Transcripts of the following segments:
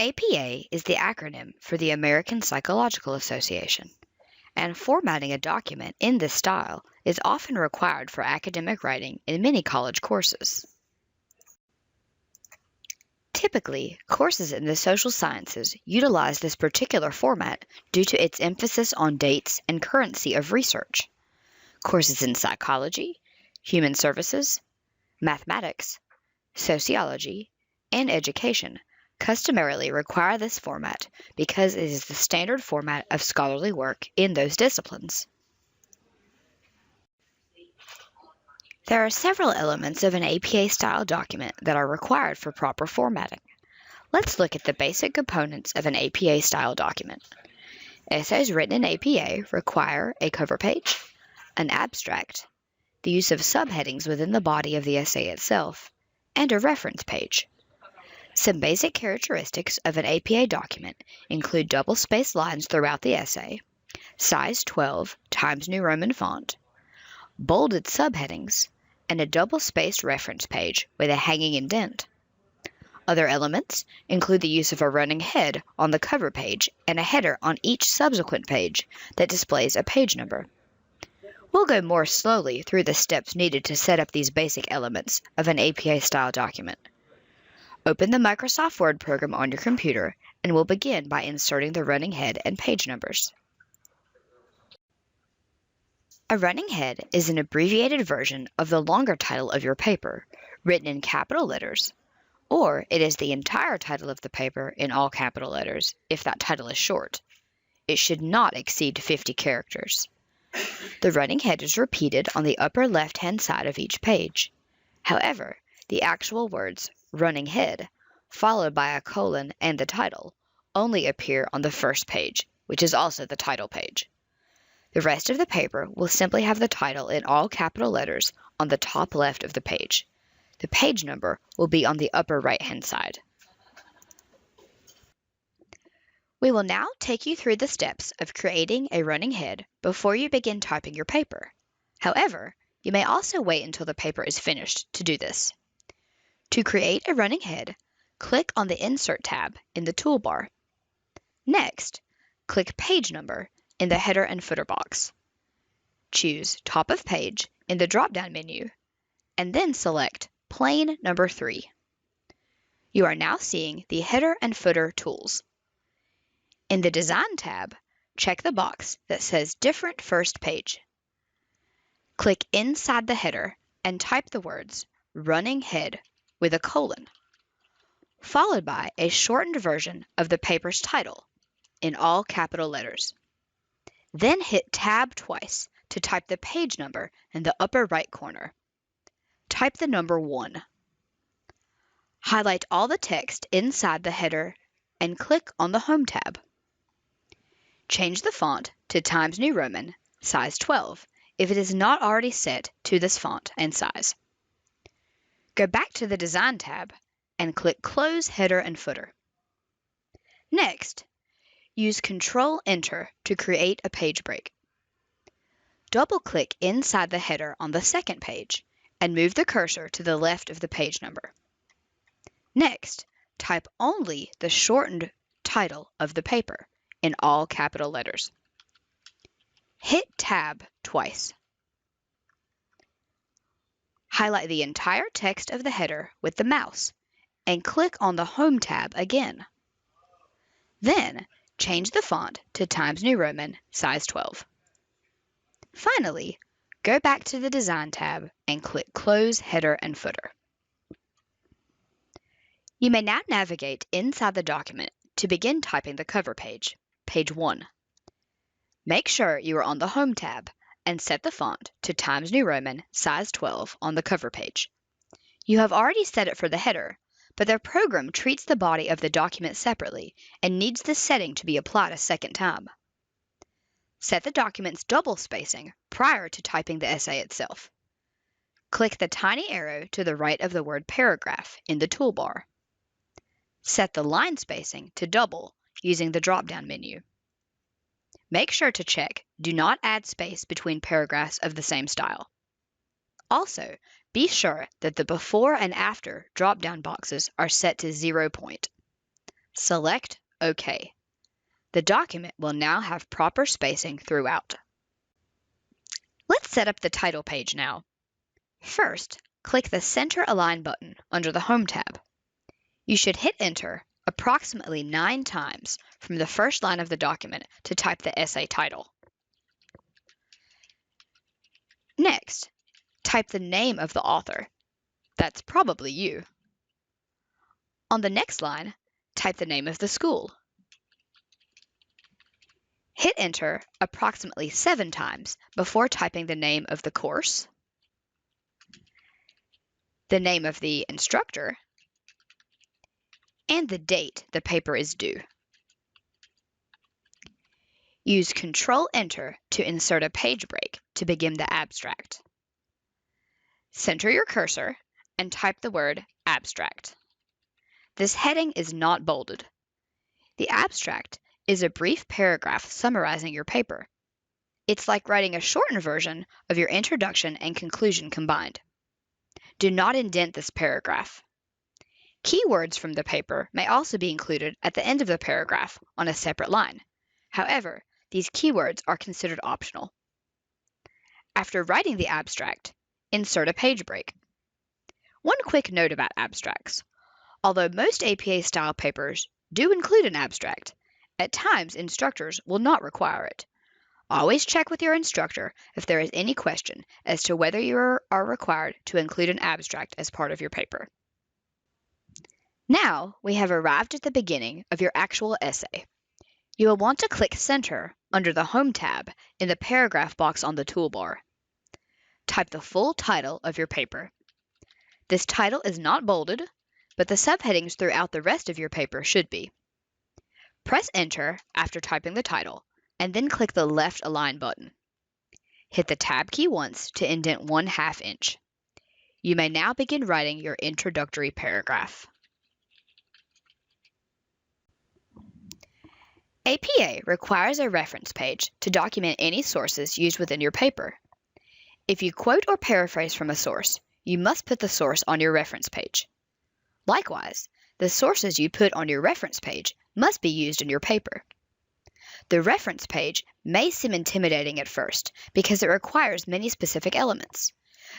APA is the acronym for the American Psychological Association, and formatting a document in this style is often required for academic writing in many college courses. Typically, courses in the social sciences utilize this particular format due to its emphasis on dates and currency of research. Courses in psychology, human services, mathematics, sociology, and education customarily require this format because it is the standard format of scholarly work in those disciplines. There are several elements of an APA-style document that are required for proper formatting. Let's look at the basic components of an APA-style document. Essays written in APA require a cover page, an abstract, the use of subheadings within the body of the essay itself, and a reference page. Some basic characteristics of an APA document include double-spaced lines throughout the essay, size 12 Times New Roman font, bolded subheadings, and a double-spaced reference page with a hanging indent. Other elements include the use of a running head on the cover page and a header on each subsequent page that displays a page number. We'll go more slowly through the steps needed to set up these basic elements of an APA-style document. Open the Microsoft Word program on your computer, and we'll begin by inserting the running head and page numbers. A running head is an abbreviated version of the longer title of your paper, written in capital letters, or it is the entire title of the paper in all capital letters if that title is short. It should not exceed 50 characters. The running head is repeated on the upper left-hand side of each page. However, the actual words running head, followed by a colon and the title, only appear on the first page, which is also the title page. The rest of the paper will simply have the title in all capital letters on the top left of the page. The page number will be on the upper right-hand side. We will now take you through the steps of creating a running head before you begin typing your paper. However, you may also wait until the paper is finished to do this. To create a running head, click on the Insert tab in the toolbar. Next, click Page Number in the header and footer box. Choose Top of Page in the drop-down menu, and then select Plain Number 3. You are now seeing the header and footer tools. In the Design tab, check the box that says Different First Page. Click inside the header and type the words Running Head with a colon, followed by a shortened version of the paper's title in all capital letters. Then hit Tab twice to type the page number in the upper right corner. Type the number 1. Highlight all the text inside the header and click on the Home tab. Change the font to Times New Roman, size 12, if it is not already set to this font and size. Go back to the Design tab and click Close Header and Footer. Next, use Ctrl-Enter to create a page break. Double-click inside the header on the second page and move the cursor to the left of the page number. Next, type only the shortened title of the paper in all capital letters. Hit Tab twice. Highlight the entire text of the header with the mouse and click on the Home tab again. Then, change the font to Times New Roman, size 12. Finally, go back to the Design tab and click Close Header and Footer. You may now navigate inside the document to begin typing the cover page, page 1. Make sure you are on the Home tab and set the font to Times New Roman, size 12 on the cover page. You have already set it for the header, but their program treats the body of the document separately and needs this setting to be applied a second time. Set the document's double spacing prior to typing the essay itself. Click the tiny arrow to the right of the word paragraph in the toolbar. Set the line spacing to double using the drop-down menu. Make sure to check Do Not Add Space between paragraphs of the same style. Also, be sure that the Before and After drop-down boxes are set to 0 point. Select OK. The document will now have proper spacing throughout. Let's set up the title page now. First, click the Center Align button under the Home tab. You should hit Enter approximately 9 times from the first line of the document to type the essay title. Next, type the name of the author. That's probably you. On the next line, type the name of the school. Hit Enter approximately 7 times before typing the name of the course, the name of the instructor, and the date the paper is due. Use Control-Enter to insert a page break to begin the abstract. Center your cursor and type the word Abstract. This heading is not bolded. The abstract is a brief paragraph summarizing your paper. It's like writing a shortened version of your introduction and conclusion combined. Do not indent this paragraph. Keywords from the paper may also be included at the end of the paragraph on a separate line. However, these keywords are considered optional. After writing the abstract, insert a page break. One quick note about abstracts. Although most APA-style papers do include an abstract, at times instructors will not require it. Always check with your instructor if there is any question as to whether you are required to include an abstract as part of your paper. Now we have arrived at the beginning of your actual essay. You will want to click Center under the Home tab in the paragraph box on the toolbar. Type the full title of your paper. This title is not bolded, but the subheadings throughout the rest of your paper should be. Press Enter after typing the title, and then click the left Align button. Hit the Tab key once to indent 1/2 inch. You may now begin writing your introductory paragraph. APA requires a reference page to document any sources used within your paper. If you quote or paraphrase from a source, you must put the source on your reference page. Likewise, the sources you put on your reference page must be used in your paper. The reference page may seem intimidating at first because it requires many specific elements,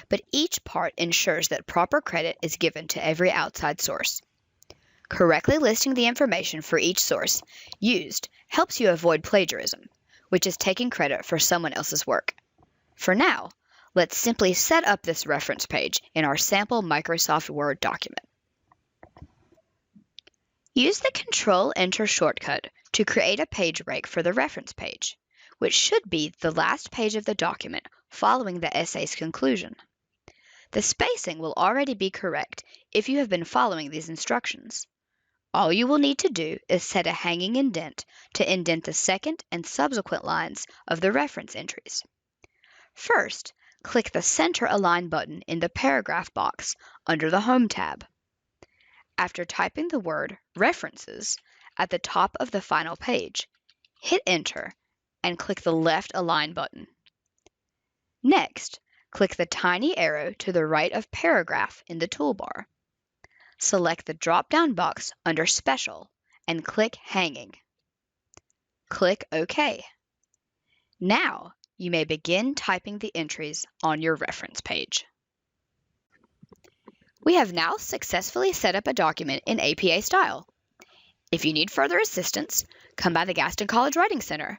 but each part ensures that proper credit is given to every outside source. Correctly listing the information for each source used helps you avoid plagiarism, which is taking credit for someone else's work. For now, let's simply set up this reference page in our sample Microsoft Word document. Use the Control-Enter shortcut to create a page break for the reference page, which should be the last page of the document following the essay's conclusion. The spacing will already be correct if you have been following these instructions. All you will need to do is set a hanging indent to indent the second and subsequent lines of the reference entries. First, click the Center Align button in the paragraph box under the Home tab. After typing the word References at the top of the final page, hit Enter and click the left Align button. Next, click the tiny arrow to the right of Paragraph in the toolbar. Select the drop-down box under Special and click Hanging. Click OK. Now you may begin typing the entries on your reference page. We have now successfully set up a document in APA style. If you need further assistance, come by the Gaston College Writing Center.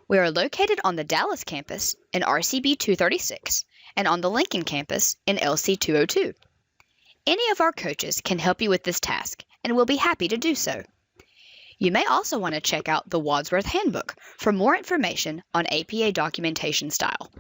We are located on the Dallas campus in RCB 236 and on the Lincoln campus in LC 202. Any of our coaches can help you with this task, and we'll be happy to do so. You may also want to check out the Wadsworth Handbook for more information on APA documentation style.